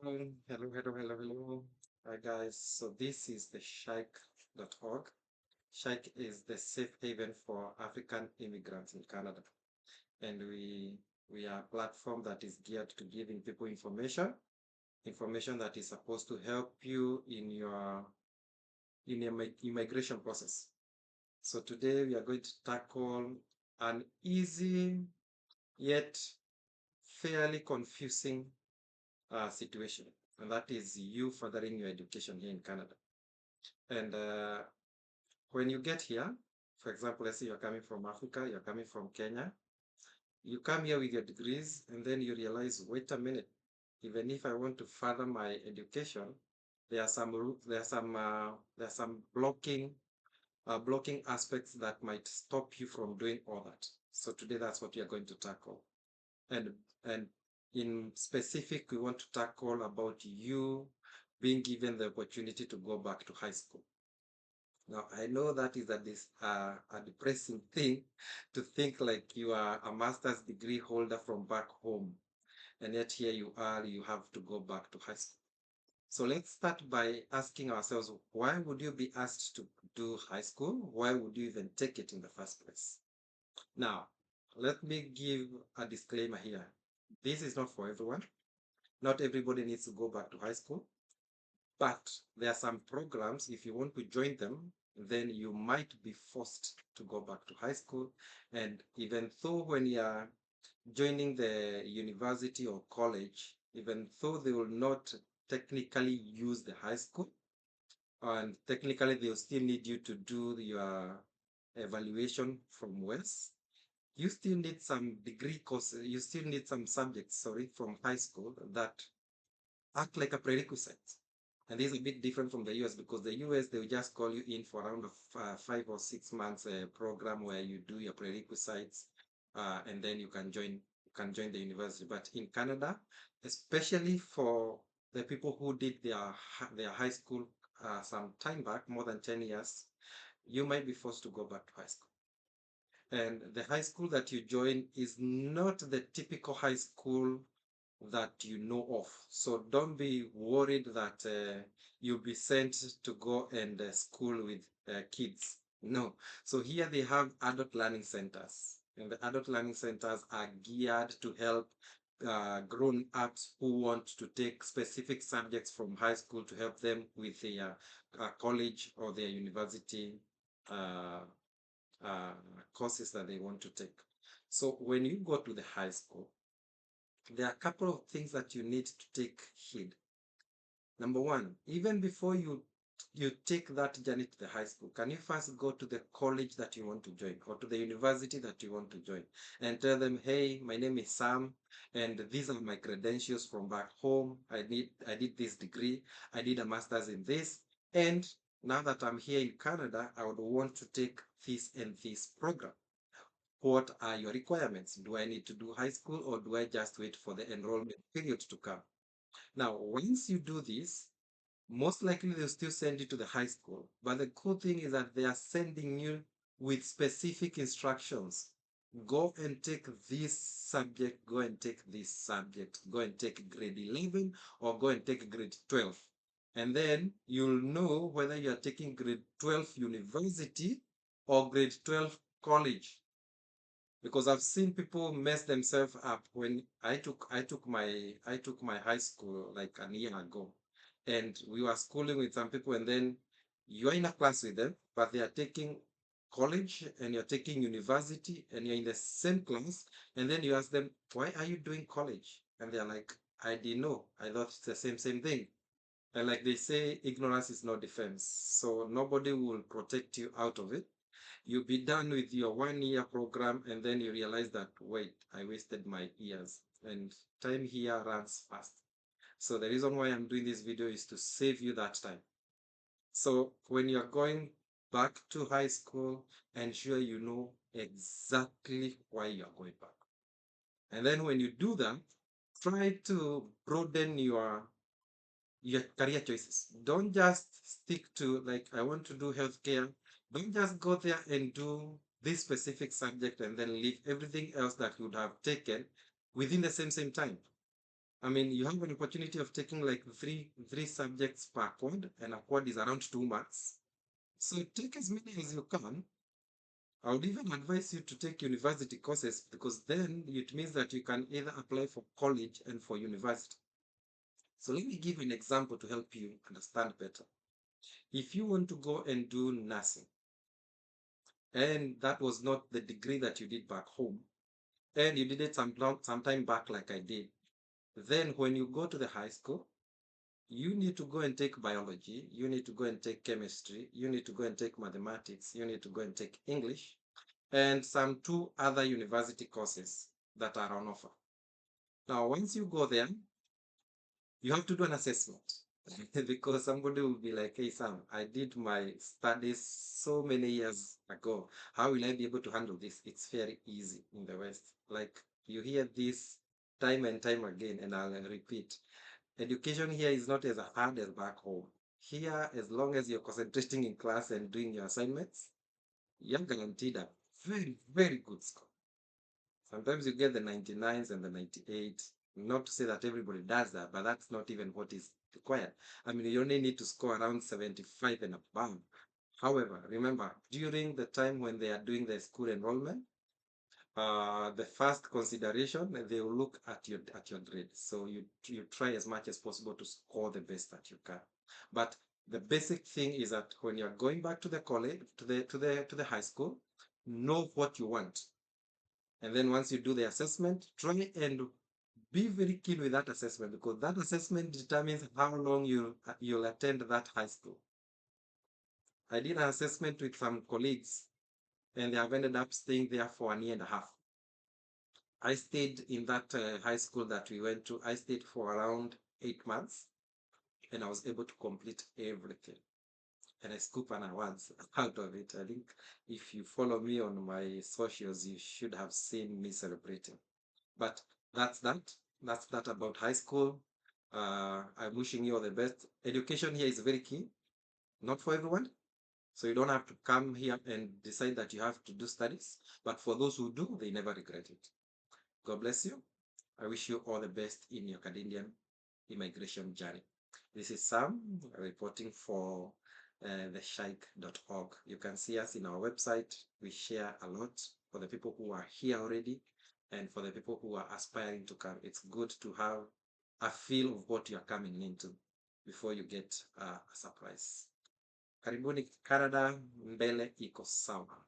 Hello, hello, hello, hello. Hi guys. So this is the Shike.org. Shike is the safe haven for African immigrants in Canada. And we are a platform that is geared to giving people information that is supposed to help you in your immigration process. So today we are going to tackle an easy yet fairly confusing situation, and that is you furthering your education here in Canada. And when you get here, for example, let's say you're coming from Africa, you're coming from Kenya, you come here with your degrees, and then you realize, wait a minute, even if I want to further my education, there are some blocking aspects that might stop you from doing all that. So today, that's what we are going to tackle. And and in specific, we want to tackle about you being given the opportunity to go back to high school. Now, I know that is a depressing thing to think like you are a master's degree holder from back home, and yet here you are, you have to go back to high school. So let's start by asking ourselves, why would you be asked to do high school? Why would you even take it in the first place? Now, let me give a disclaimer here. This is not for everyone. Not everybody needs to go back to high school. But there are some programs, if you want to join them, then you might be forced to go back to high school. And even though when you're joining the university or college, even though they will not technically use the high school, and technically they'll still need you to do your evaluation from WES, you still need some degree courses, you still need some subjects, sorry, from high school that act like a prerequisite. And this is a bit different from the US because the US, they will just call you in for around a 5 or 6 months program where you do your prerequisites and then you can join the university. But in Canada, especially for the people who did their high school some time back, more than 10 years, you might be forced to go back to high school. And the high school that you join is not the typical high school that you know of. So don't be worried that you'll be sent to go and school with kids. No. So here they have adult learning centers. And the adult learning centers are geared to help grown ups who want to take specific subjects from high school to help them with their college or their university uh, uh, courses that they want to take. So when you go to the high school, there are a couple of things that you need to take heed. Number one, even before you take that journey to the high school, can you first go to the college that you want to join or to the university that you want to join and tell them, hey, my name is Sam and these are my credentials from back home. I did this degree, I did a master's in this, and now that I'm here in Canada, I would want to take this and this program. What are your requirements? Do I need to do high school or do I just wait for the enrollment period to come? Now, once you do this, most likely they'll still send you to the high school. But the cool thing is that they are sending you with specific instructions. Go and take this subject, go and take this subject, go and take grade 11 or go and take grade 12. And then you'll know whether you're taking grade 12 university or grade 12 college, because I've seen people mess themselves up. When I took my high school like a year ago, and we were schooling with some people, and then you're in a class with them, but they are taking college and you're taking university and you're in the same class, and then you ask them, why are you doing college? And they're like, I didn't know. I thought it's the same thing. And like they say, ignorance is no defense. So nobody will protect you out of it. You'll be done with your 1 year program and then you realize that, wait, I wasted my years. And time here runs fast. So the reason why I'm doing this video is to save you that time. So when you're going back to high school, ensure you know exactly why you're going back. And then when you do that, try to broaden your career choices. Don't just stick to, like, I want to do healthcare. Don't just go there and do this specific subject and then leave everything else that you would have taken within the same time. I mean, you have an opportunity of taking like three subjects per quad, and a quad is around 2 months. So take as many as you can. I would even advise you to take university courses because then it means that you can either apply for college and for university. So let me give you an example to help you understand better. If you want to go and do nursing, and that was not the degree that you did back home, and you did it some time back like I did, then when you go to the high school, you need to go and take biology, you need to go and take chemistry, you need to go and take mathematics, you need to go and take English, and some two other university courses that are on offer. Now, once you go there, you have to do an assessment because somebody will be like, hey, Sam, I did my studies so many years ago. How will I be able to handle this? It's very easy in the West. Like you hear this time and time again, and I'll repeat. Education here is not as hard as back home. Here, as long as you're concentrating in class and doing your assignments, you're guaranteed a very good score. Sometimes you get the 99s and the 98. Not to say that everybody does that, but that's not even what is required. I mean, you only need to score around 75 and above. However, remember, during the time when they are doing the school enrollment, the first consideration, they will look at your grade. So you try as much as possible to score the best that you can. But the basic thing is that when you're going back to the college, to the high school, know what you want. And then once you do the assessment, try and be very keen with that assessment because that assessment determines how long you'll attend that high school. I did an assessment with some colleagues and they have ended up staying there for a year and a half. I stayed in that high school that we went to. I stayed for around 8 months and I was able to complete everything. And I scoop an awards out of it. I think if you follow me on my socials, you should have seen me celebrating. But that's that. That's that about high school. I'm wishing you all the best. Education here is very key, not for everyone. So you don't have to come here and decide that you have to do studies. But for those who do, they never regret it. God bless you. I wish you all the best in your Canadian immigration journey. This is Sam reporting for theshike.org. You can see us in our website. We share a lot for the people who are here already and for the people who are aspiring to come. It's good to have a feel of what you're coming into before you get a surprise. Karibuni Canada, mbele iko sawa.